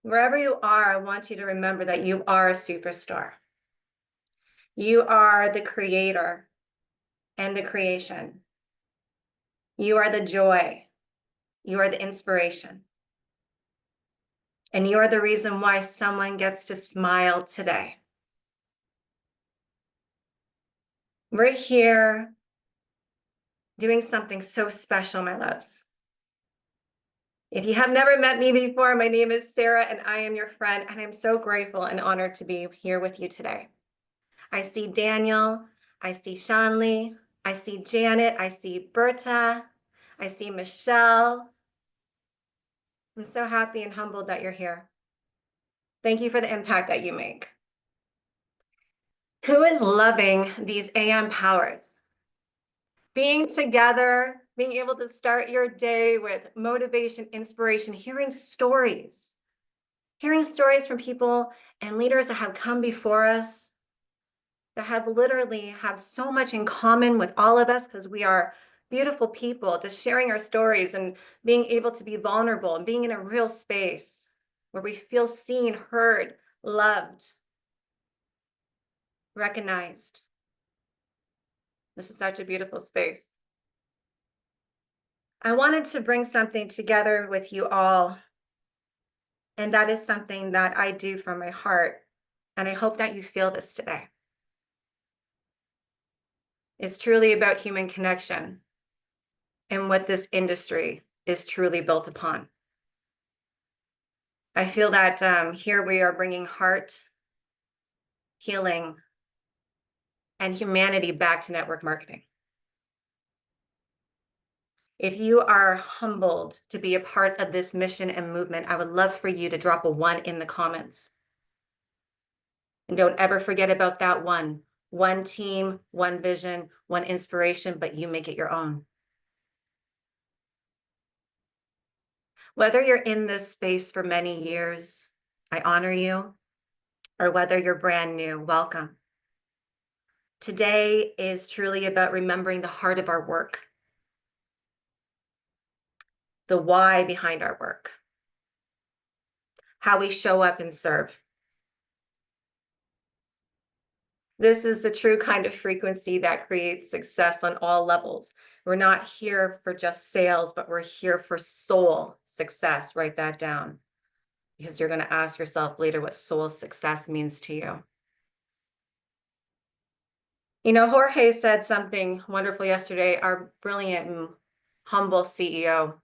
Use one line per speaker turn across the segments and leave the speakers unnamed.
Wherever you are, I want you to remember that you are a superstar. You are the creator and the creation. You are the joy. You are the inspiration. And you are the reason why someone gets to smile today. We're here doing something so special, my loves. If you have never met me before, my name is Sarah and I am your friend, and I'm so grateful and honored to be here with you today. I see Daniel, I see Shanley, I see Janet, I see Berta, I see Michelle. I'm so happy and humbled that you're here. Thank you for the impact that you make. Who is loving these AM powers? Being together, being able to start your day with motivation, inspiration, hearing stories from people and leaders that have come before us, that have literally have so much in common with all of us because we are beautiful people, just sharing our stories and being able to be vulnerable and being in a real space where we feel seen, heard, loved, recognized. This is such a beautiful space. I wanted to bring something together with you all, and that is something that I do from my heart, and I hope that you feel this today. It's truly about human connection and what this industry is truly built upon. I feel that here we are bringing heart, healing, and humanity back to network marketing. If you are humbled to be a part of this mission and movement, I would love for you to drop a 1 in the comments. And don't ever forget about that one. One team, one vision, one inspiration, but you make it your own. Whether you're in this space for many years, I honor you, or whether you're brand new, welcome. Today is truly about remembering the heart of our work, the why behind our work, how we show up and serve. This is the true kind of frequency that creates success on all levels. We're not here for just sales, but we're here for soul success. Write that down, because you're going to ask yourself later what soul success means to you. You know, Jorge said something wonderful yesterday, our brilliant and humble CEO.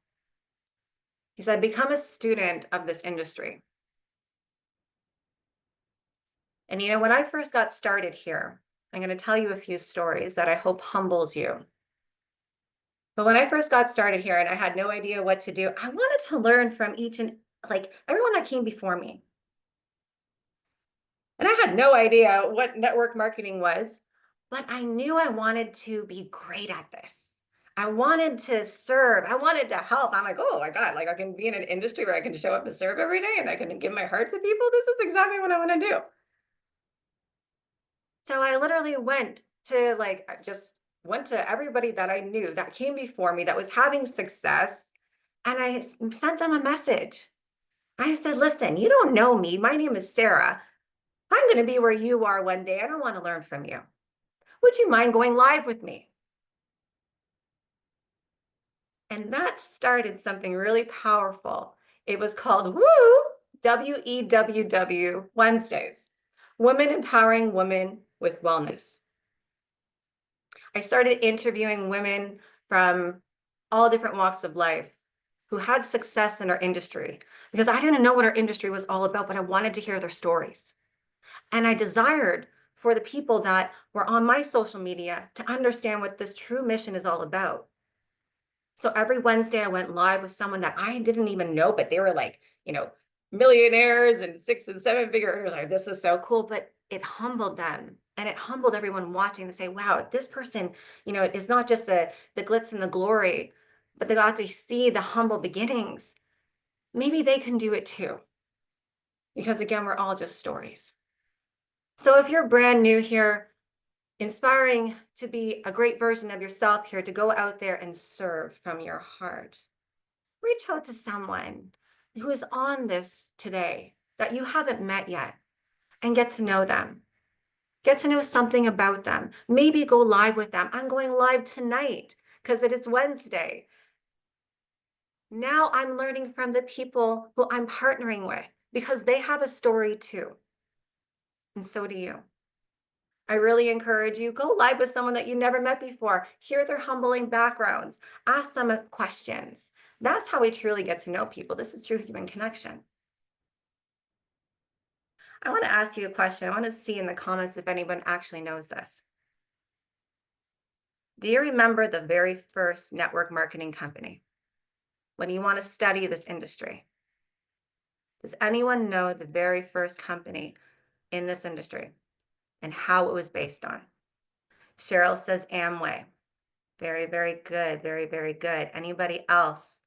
He said, become a student of this industry. And you know, when I first got started here, I'm going to tell you a few stories that I hope humbles you. But when I first got started here and I had no idea what to do, I wanted to learn from each and like everyone that came before me. And I had no idea what network marketing was, but I knew I wanted to be great at this. I wanted to serve. I wanted to help. I'm like, oh my God, like I can be in an industry where I can show up and serve every day and I can give my heart to people. This is exactly what I want to do. So I literally went to just went to everybody that I knew that came before me that was having success. And I sent them a message. I said, listen, you don't know me. My name is Sarah. I'm going to be where you are one day. I don't want to learn from you. Would you mind going live with me? And that started something really powerful. It was called WEWW Wednesdays, Women Empowering Women with Wellness. I started interviewing women from all different walks of life who had success in our industry, because I didn't know what our industry was all about, but I wanted to hear their stories. And I desired for the people that were on my social media to understand what this true mission is all about. So every Wednesday I went live with someone that I didn't even know, but they were like, millionaires and 6 and 7 figure earners. Like, this is so cool. But it humbled them. And it humbled everyone watching to say, wow, this person, is not just the glitz and the glory, but they got to see the humble beginnings. Maybe they can do it too. Because again, we're all just stories. So if you're brand new here, inspiring to be a great version of yourself here, to go out there and serve from your heart, reach out to someone who is on this today that you haven't met yet and get to know them. Get to know something about them. Maybe go live with them. I'm going live tonight because it is Wednesday. Now I'm learning from the people who I'm partnering with because they have a story too. And so do you. I really encourage you, go live with someone that you never met before. Hear their humbling backgrounds. Ask them questions. That's how we truly get to know people. This is true human connection. I want to ask you a question. I want to see in the comments if anyone actually knows this. Do you remember the very first network marketing company when you want to study this industry? Does anyone know the very first company in this industry and how it was based on? Cheryl says Amway. Very, very good. Very, very good. Anybody else?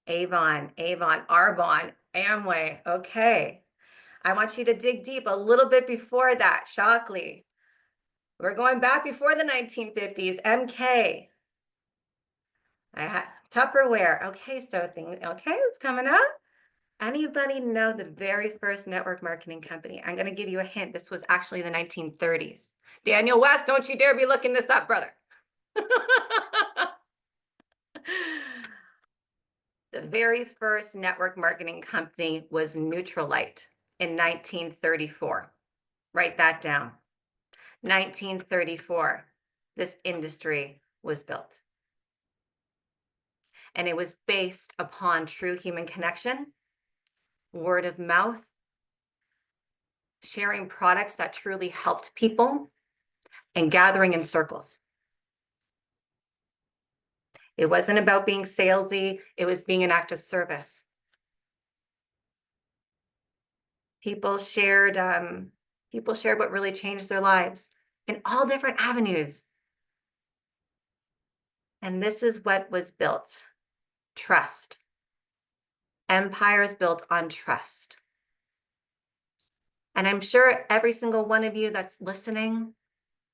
Avon, Arbonne, Amway. Okay. I want you to dig deep a little bit before that. Shockley. We're going back before the 1950s. MK. I had Tupperware. Okay, so it's coming up. Anybody know the very first network marketing company? I'm going to give you a hint. This was actually the 1930s. Daniel West, don't you dare be looking this up, brother. The very first network marketing company was Neutralite in 1934. Write that down. 1934, this industry was built. And it was based upon true human connection, word of mouth, sharing products that truly helped people, and gathering in circles. It wasn't about being salesy, it was being an act of service. People shared what really changed their lives in all different avenues. And this is what was built. Trust. Empires built on trust. And I'm sure every single one of you that's listening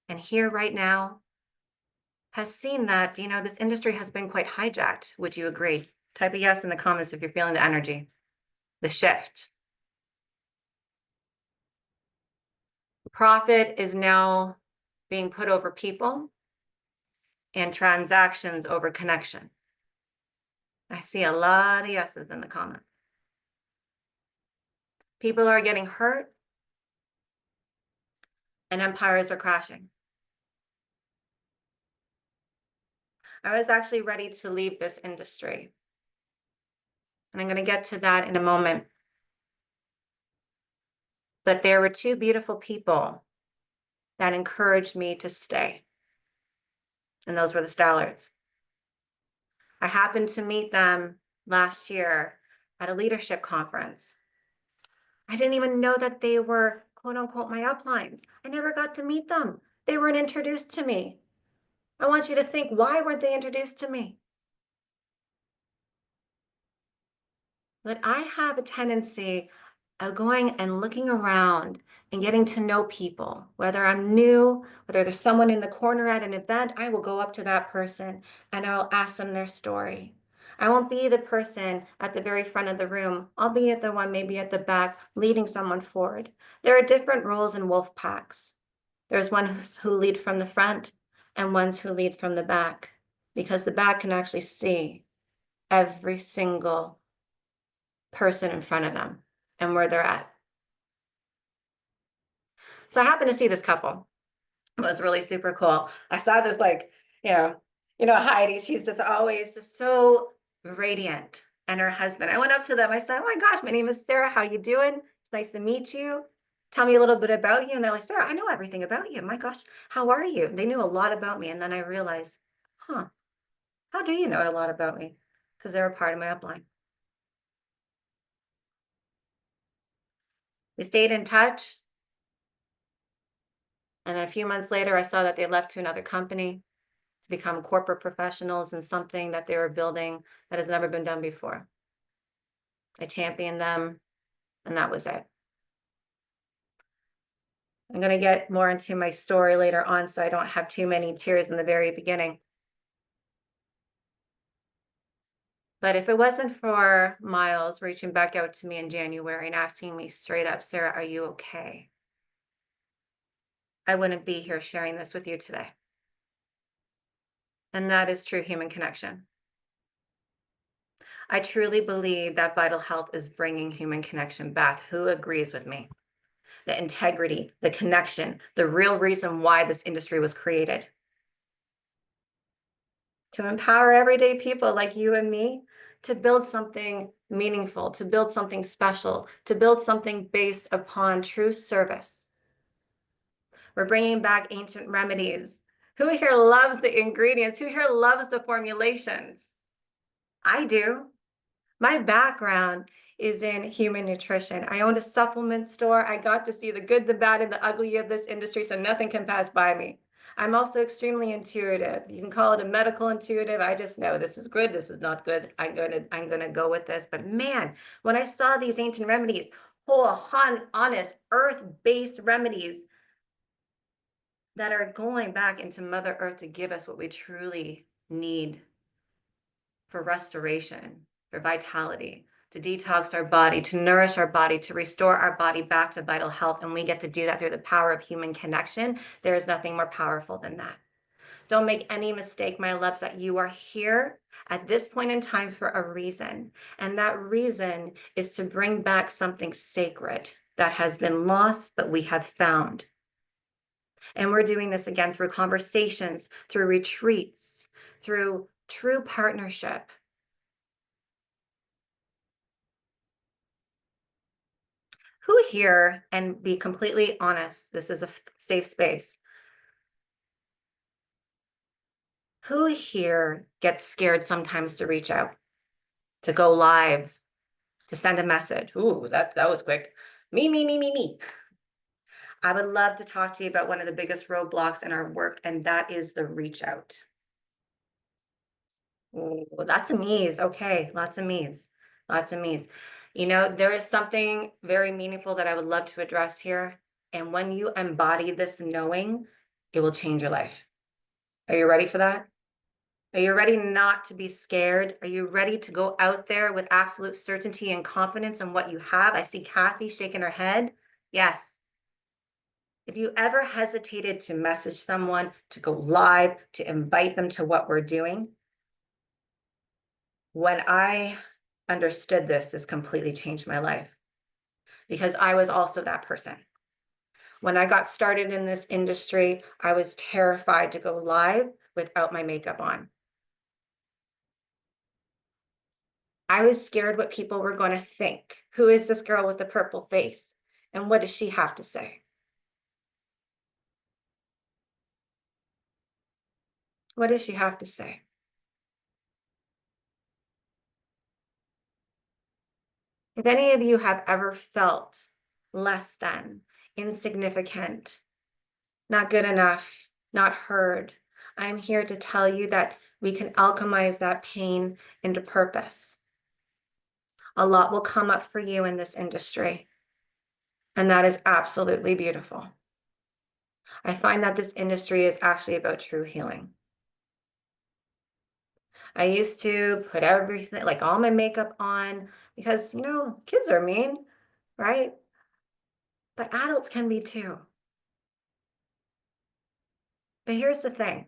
and here right now has seen that, this industry has been quite hijacked. Would you agree? Type a yes in the comments if you're feeling the energy, the shift. Profit is now being put over people and transactions over connection. I see a lot of yeses in the comments. People are getting hurt and empires are crashing. I was actually ready to leave this industry. And I'm going to get to that in a moment. But there were two beautiful people that encouraged me to stay. And those were the Stallards. I happened to meet them last year at a leadership conference. I didn't even know that they were, quote unquote, my uplines. I never got to meet them. They weren't introduced to me. I want you to think, why weren't they introduced to me? But I have a tendency of going and looking around and getting to know people, whether I'm new, whether there's someone in the corner at an event, I will go up to that person and I'll ask them their story. I won't be the person at the very front of the room. I'll be at the one maybe at the back, leading someone forward. There are different roles in wolf packs. There's ones who lead from the front and ones who lead from the back, because the back can actually see every single person in front of them and where they're at. So I happened to see this couple. It was really super cool. I saw this Heidi, she's just always just so radiant, and her husband. I went up to them. I said, oh my gosh, my name is Sarah. How you doing? It's nice to meet you. Tell me a little bit about you. And they're like, Sarah, I know everything about you. My gosh, how are you? They knew a lot about me. And then I realized, how do you know a lot about me? Because they're a part of my upline. We stayed in touch. And then a few months later, I saw that they left to another company to become corporate professionals in something that they were building that has never been done before. I championed them, and that was it. I'm going to get more into my story later on, so I don't have too many tears in the very beginning. But if it wasn't for Miles reaching back out to me in January and asking me straight up, Sarah, are you okay? I wouldn't be here sharing this with you today. And that is true human connection. I truly believe that vital health is bringing human connection back. Who agrees with me? The integrity, the connection, the real reason why this industry was created. To empower everyday people like you and me to build something meaningful, to build something special, to build something based upon true service. We're bringing back ancient remedies. Who here loves the ingredients? Who here loves the formulations? I do. My background is in human nutrition. I owned a supplement store. I got to see the good, the bad, and the ugly of this industry, so nothing can pass by me. I'm also extremely intuitive. You can call it a medical intuitive. I just know this is good, this is not good. I'm gonna go with this. But man, when I saw these ancient remedies, whole, honest, earth-based remedies that are going back into Mother Earth to give us what we truly need for restoration, for vitality, to detox our body, to nourish our body, to restore our body back to vital health. And we get to do that through the power of human connection. There is nothing more powerful than that. Don't make any mistake, my loves, that you are here at this point in time for a reason. And that reason is to bring back something sacred that has been lost, but we have found. And we're doing this again through conversations, through retreats, through true partnership. Who here, and be completely honest, this is a safe space. Who here gets scared sometimes to reach out, to go live, to send a message? Ooh, that was quick. Me. I would love to talk to you about one of the biggest roadblocks in our work, and that is the reach out. Ooh, lots of me's. Okay, lots of me's. Lots of me's. You know, there is something very meaningful that I would love to address here. And when you embody this knowing, it will change your life. Are you ready for that? Are you ready not to be scared? Are you ready to go out there with absolute certainty and confidence in what you have? I see Kathy shaking her head. Yes. If you ever hesitated to message someone, to go live, to invite them to what we're doing, when I understood this completely changed my life because I was also that person. When I got started in this industry, I was terrified to go live without my makeup on. I was scared what people were going to think. Who is this girl with the purple face? And what does she have to say? What does she have to say? If any of you have ever felt less than, insignificant, not good enough, not heard, I'm here to tell you that we can alchemize that pain into purpose. A lot will come up for you in this industry, and that is absolutely beautiful. I find that this industry is actually about true healing. I used to put everything, like all my makeup on, because, you know, kids are mean, right? But adults can be too. But here's the thing.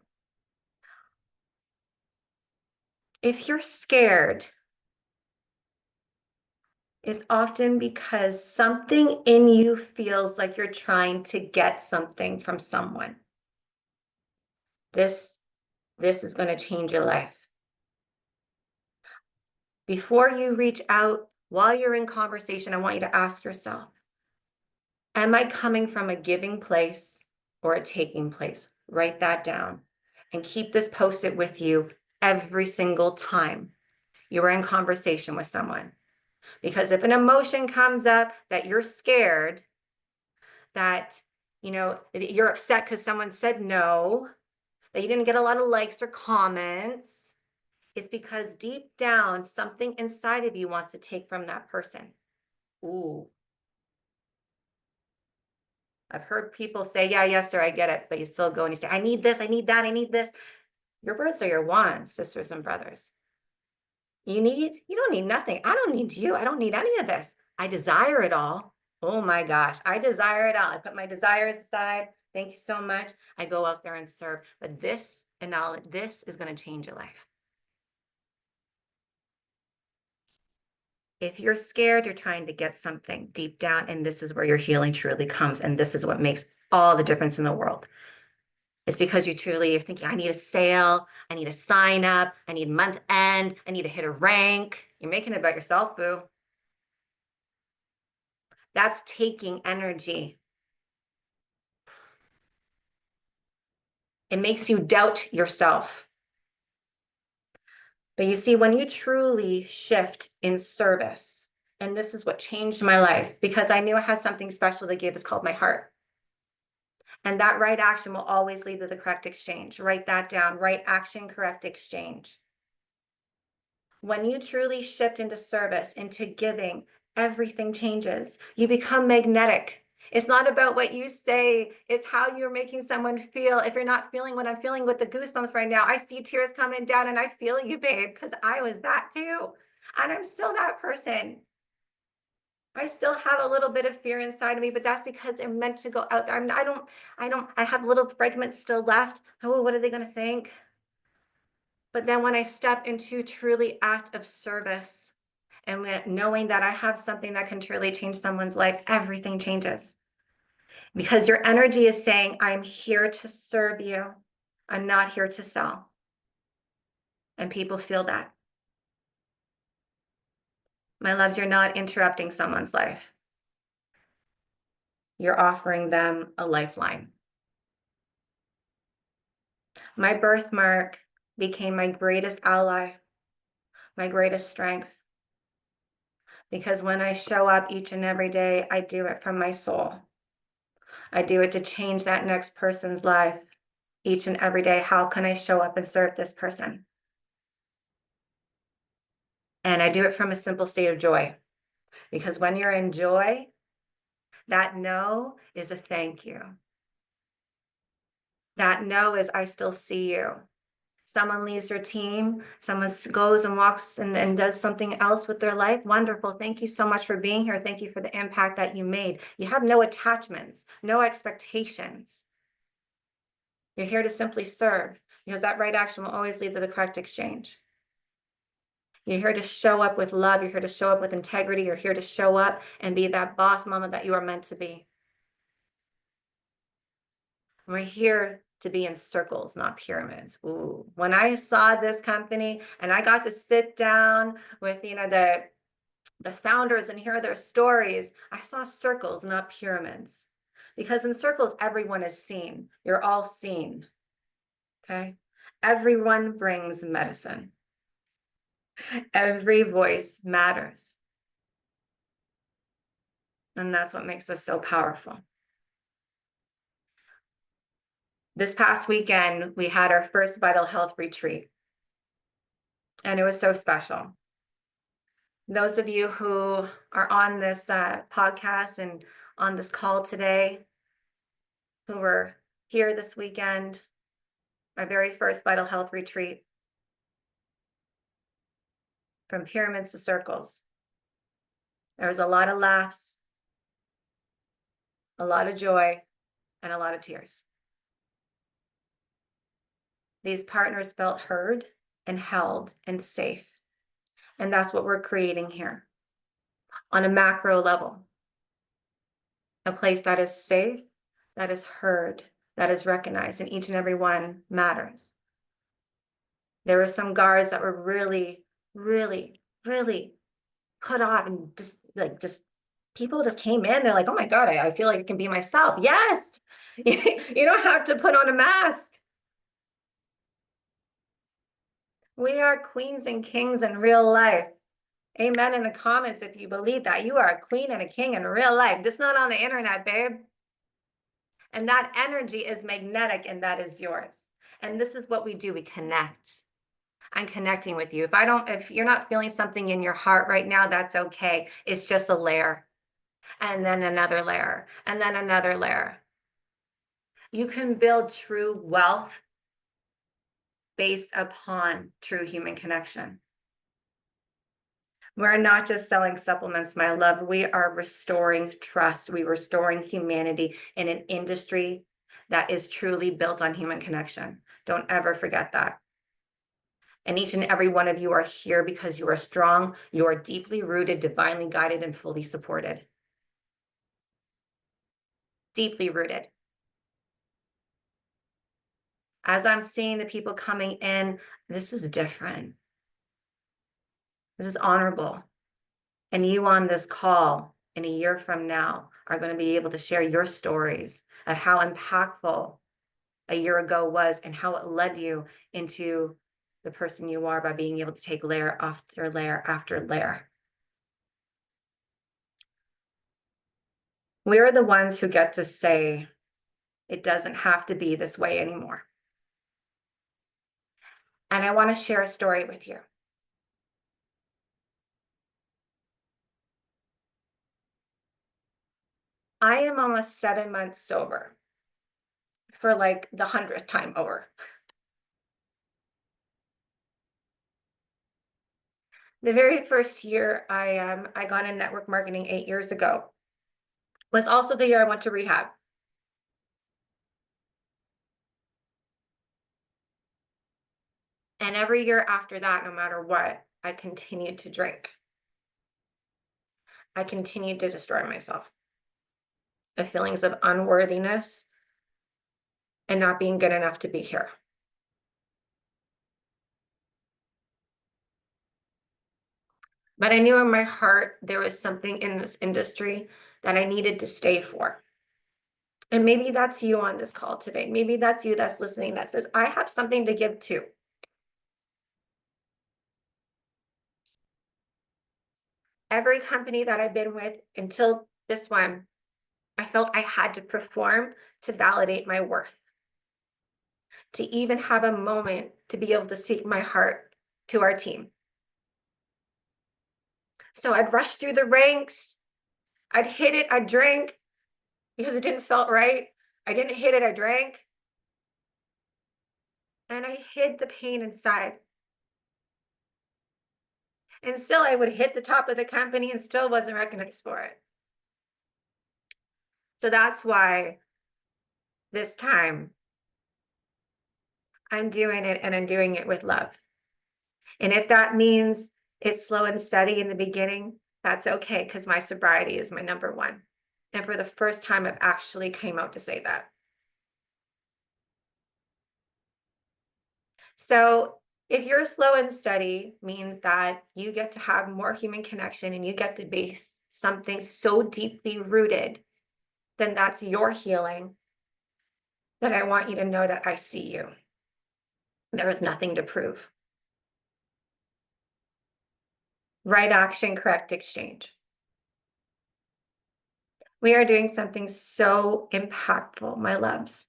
If you're scared, it's often because something in you feels like you're trying to get something from someone. This is going to change your life. Before you reach out, while you're in conversation, I want you to ask yourself, am I coming from a giving place or a taking place? Write that down and keep this post-it with you every single time you are in conversation with someone. Because if an emotion comes up that you're scared, that, you know, you're upset because someone said no, that you didn't get a lot of likes or comments, it's because deep down, something inside of you wants to take from that person. Ooh. I've heard people say, yeah, yes, sir, I get it. But you still go and you say, I need this, I need that, I need this. Your birds are your wands, sisters and brothers. You don't need nothing. I don't need you. I don't need any of this. I desire it all. Oh my gosh, I desire it all. I put my desires aside. Thank you so much. I go out there and serve. But this and now this is going to change your life. If you're scared, you're trying to get something deep down, and this is where your healing truly comes. And this is what makes all the difference in the world. It's because you truly are thinking, I need a sale, I need a sign up, I need month end, I need to hit a rank. You're making it about yourself, boo. That's taking energy. It makes you doubt yourself. But you see, when you truly shift in service, and this is what changed my life because I knew I had something special to give, it's called my heart. And that right action will always lead to the correct exchange. Write that down. Right action, correct exchange. When you truly shift into service, into giving, everything changes. You become magnetic. It's not about what you say, it's how you're making someone feel. If you're not feeling what I'm feeling with the goosebumps right now, I see tears coming down and I feel you, babe, because I was that too. And I'm still that person. I still have a little bit of fear inside of me, but that's because I'm meant to go out there. I have little fragments still left. Oh, what are they going to think? But then when I step into truly act of service and knowing that I have something that can truly change someone's life, everything changes. Because your energy is saying, I'm here to serve you. I'm not here to sell. And people feel that. My loves, you're not interrupting someone's life. You're offering them a lifeline. My birthmark became my greatest ally, my greatest strength. Because when I show up each and every day, I do it from my soul. I do it to change that next person's life each and every day. How can I show up and serve this person? And I do it from a simple state of joy. Because when you're in joy, that no is a thank you. That no is I still see you. Someone leaves your team, someone goes and walks and does something else with their life. Wonderful. Thank you so much for being here. Thank you for the impact that you made. You have no attachments, no expectations. You're here to simply serve because that right action will always lead to the correct exchange. You're here to show up with love. You're here to show up with integrity. You're here to show up and be that boss mama that you are meant to be. We're here to be in circles, not pyramids. Ooh. When I saw this company and I got to sit down with, the founders and hear their stories, I saw circles, not pyramids. Because in circles, everyone is seen. You're all seen. Okay? Everyone brings medicine. Every voice matters. And that's what makes us so powerful. This past weekend, we had our first Vital Health retreat, and it was so special. Those of you who are on this podcast and on this call today, who were here this weekend, our very first Vital Health retreat, from pyramids to circles. There was a lot of laughs, a lot of joy, and a lot of tears. These partners felt heard and held and safe. And that's what we're creating here on a macro level. A place that is safe, that is heard, that is recognized, and each and every one matters. There were some guards that were really, really, really cut off and just people just came in. They're like, oh my God, I feel like I can be myself. Yes, you don't have to put on a mask. We are queens and kings in real life. Amen in the comments if you believe that. You are a queen and a king in real life. This is not on the internet, babe. And that energy is magnetic and that is yours. And this is what we do. We connect. I'm connecting with you. If you're not feeling something in your heart right now, that's okay. It's just a layer. And then another layer. And then another layer. You can build true wealth based upon true human connection. We're not just selling supplements, my love. We are restoring trust. We're restoring humanity in an industry that is truly built on human connection. Don't ever forget that. And each and every one of you are here because you are strong, you are deeply rooted, divinely guided, and fully supported. Deeply rooted. As I'm seeing the people coming in, this is different. This is honorable. And you on this call in a year from now are going to be able to share your stories of how impactful a year ago was and how it led you into the person you are by being able to take layer after layer after layer. We're the ones who get to say, it doesn't have to be this way anymore. And I want to share a story with you. I am almost 7 months sober for like the 100th time over. The very first year I got in network marketing 8 years ago was also the year I went to rehab. And every year after that, no matter what, I continued to drink. I continued to destroy myself. The feelings of unworthiness and not being good enough to be here. But I knew in my heart there was something in this industry that I needed to stay for. And maybe that's you on this call today. Maybe that's you that's listening that says, I have something to give too. Every company that I've been with until this one, I felt I had to perform to validate my worth, to even have a moment to be able to speak my heart to our team. So I'd rush through the ranks. I'd hit it, I'd drink because it didn't feel right. I didn't hit it, I drank. And I hid the pain inside. And still I would hit the top of the company and still wasn't recognized for it. So that's why this time I'm doing it, and I'm doing it with love. And if that means it's slow and steady in the beginning, that's okay, because my sobriety is my number one. And for the first time, I've actually came out to say that. So if you're slow and steady means that you get to have more human connection and you get to be something so deeply rooted, then that's your healing. But I want you to know that I see you. There is nothing to prove. Right action, correct exchange. We are doing something so impactful, my loves.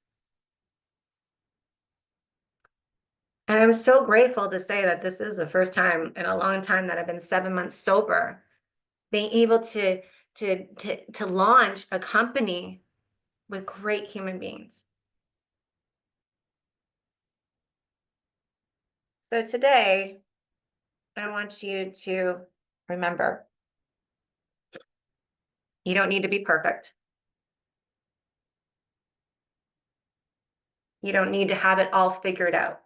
And I'm so grateful to say that this is the first time in a long time that I've been 7 months sober, being able to launch a company with great human beings. So today, I want you to remember, you don't need to be perfect. You don't need to have it all figured out.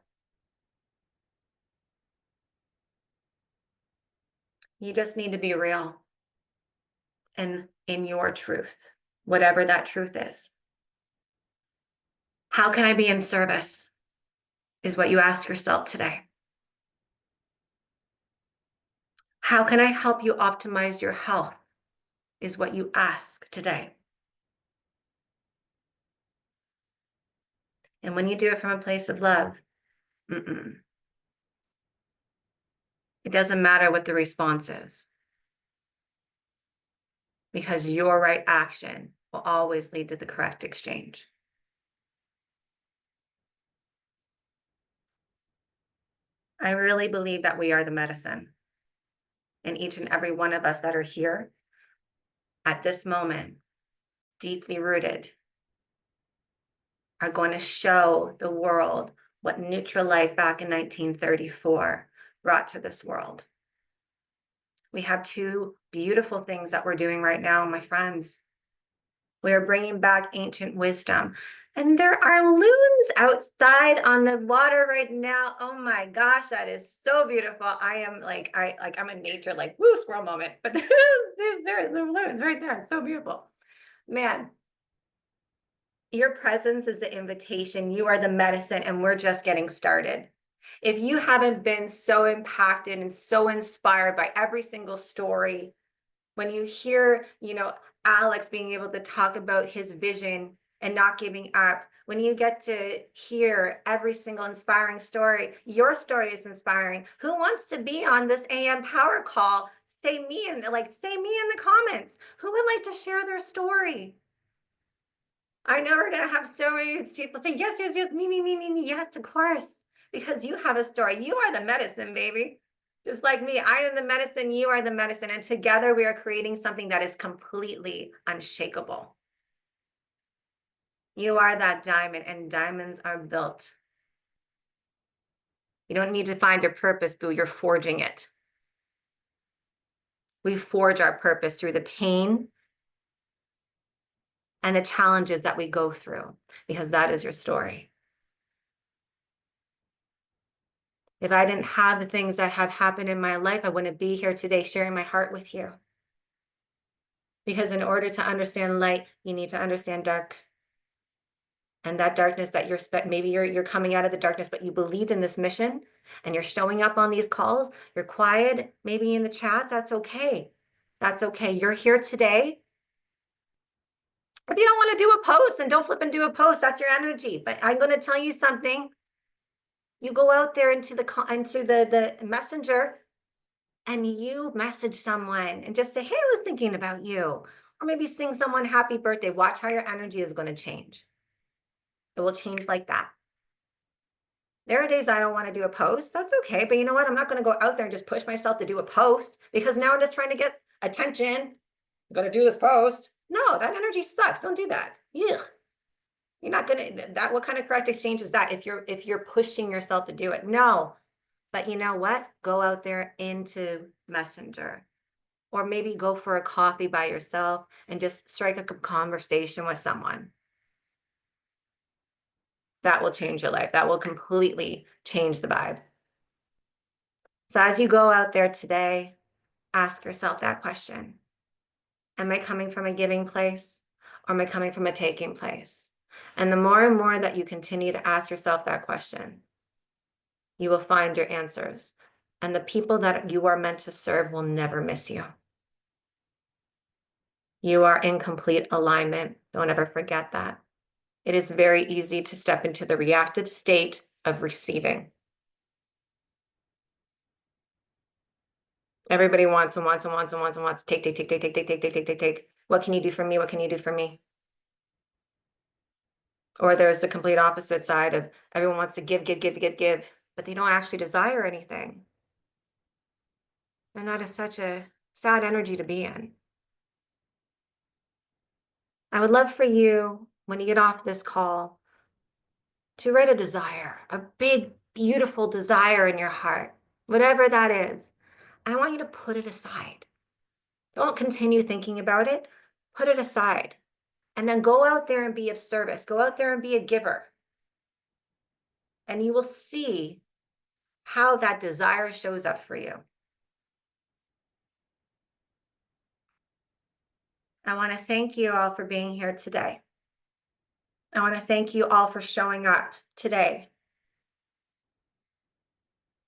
You just need to be real and in your truth, whatever that truth is. How can I be in service is what you ask yourself today. How can I help you optimize your health is what you ask today. And when you do it from a place of love, it doesn't matter what the response is, because your right action will always lead to the correct exchange. I really believe that we are the medicine. And each and every one of us that are here at this moment, deeply rooted, are going to show the world what Life back in 1934 brought to this world. We have two beautiful things that we're doing right now, my friends. We are bringing back ancient wisdom. And there are loons outside on the water right now. Oh my gosh, that is so beautiful. I am like, I'm in nature, like, woo, squirrel moment. But there's loons right there. It's so beautiful. Man, your presence is the invitation. You are the medicine, and we're just getting started. If you haven't been so impacted and so inspired by every single story, when you hear, Alex being able to talk about his vision and not giving up, when you get to hear every single inspiring story, your story is inspiring. Who wants to be on this AM power call? Say me in the comments. Who would like to share their story? I know we're gonna have so many people say, yes, yes, yes, me. Yes, of course, because you have a story. You are the medicine, baby. Just like me, I am the medicine, you are the medicine, and together we are creating something that is completely unshakable. You are that diamond, and diamonds are built. You don't need to find your purpose, boo, you're forging it. We forge our purpose through the pain and the challenges that we go through, because that is your story. If I didn't have the things that have happened in my life, I wouldn't be here today sharing my heart with you. Because in order to understand light, you need to understand dark. And that darkness that maybe you're coming out of the darkness, but you believed in this mission and you're showing up on these calls, you're quiet, maybe in the chats, that's okay. That's okay. You're here today. If you don't want to do a post, then don't flip and do a post. That's your energy. But I'm going to tell you something. You go out there into the messenger and you message someone and just say, hey, I was thinking about you. Or maybe sing someone happy birthday. Watch how your energy is going to change. It will change like that. There are days I don't want to do a post. That's okay. But you know what? I'm not going to go out there and just push myself to do a post because now I'm just trying to get attention. I'm going to do this post. No, that energy sucks. Don't do that. Ugh. You're not going to, what kind of correct exchange is that if you're pushing yourself to do it? No. But you know what? Go out there into Messenger. Or maybe go for a coffee by yourself and just strike a conversation with someone. That will change your life. That will completely change the vibe. So as you go out there today, ask yourself that question. Am I coming from a giving place or am I coming from a taking place? And the more and more that you continue to ask yourself that question, you will find your answers. And the people that you are meant to serve will never miss you. You are in complete alignment. Don't ever forget that. It is very easy to step into the reactive state of receiving. Everybody wants and wants and wants and wants and wants. Take. What can you do for me? What can you do for me? Or there's the complete opposite side of everyone wants to give, but they don't actually desire anything. And that is such a sad energy to be in. I would love for you, when you get off this call, to write a desire, a big, beautiful desire in your heart, whatever that is. I want you to put it aside. Don't continue thinking about it. Put it aside. And then go out there and be of service. Go out there and be a giver. And you will see how that desire shows up for you. I want to thank you all for being here today. I want to thank you all for showing up today.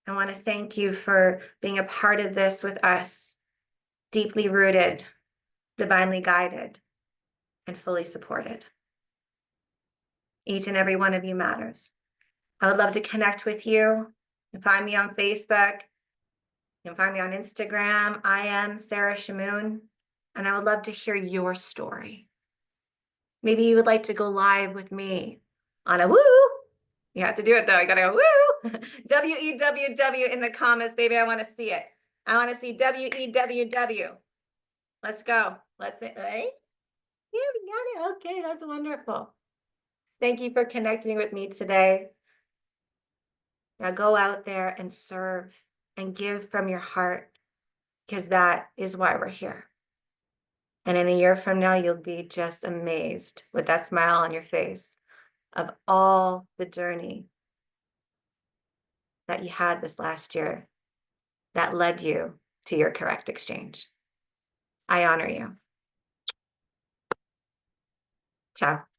I want to thank you for being a part of this with us, deeply rooted, divinely guided, and fully supported. Each and every one of you matters. I would love to connect with you. You can find me on Facebook. You can find me on Instagram. I am Sara Shamoon, and I would love to hear your story. Maybe you would like to go live with me on a woo. You have to do it though. You gotta go woo. WEWW in the comments, baby. I want to see it. I want to see WEWW. Let's go. Let's say, right? Yeah, we got it. Okay, that's wonderful. Thank you for connecting with me today. Now go out there and serve and give from your heart. because that is why we're here. And in a year from now, you'll be just amazed with that smile on your face of all the journey that you had this last year that led you to your correct exchange. I honor you. Ciao.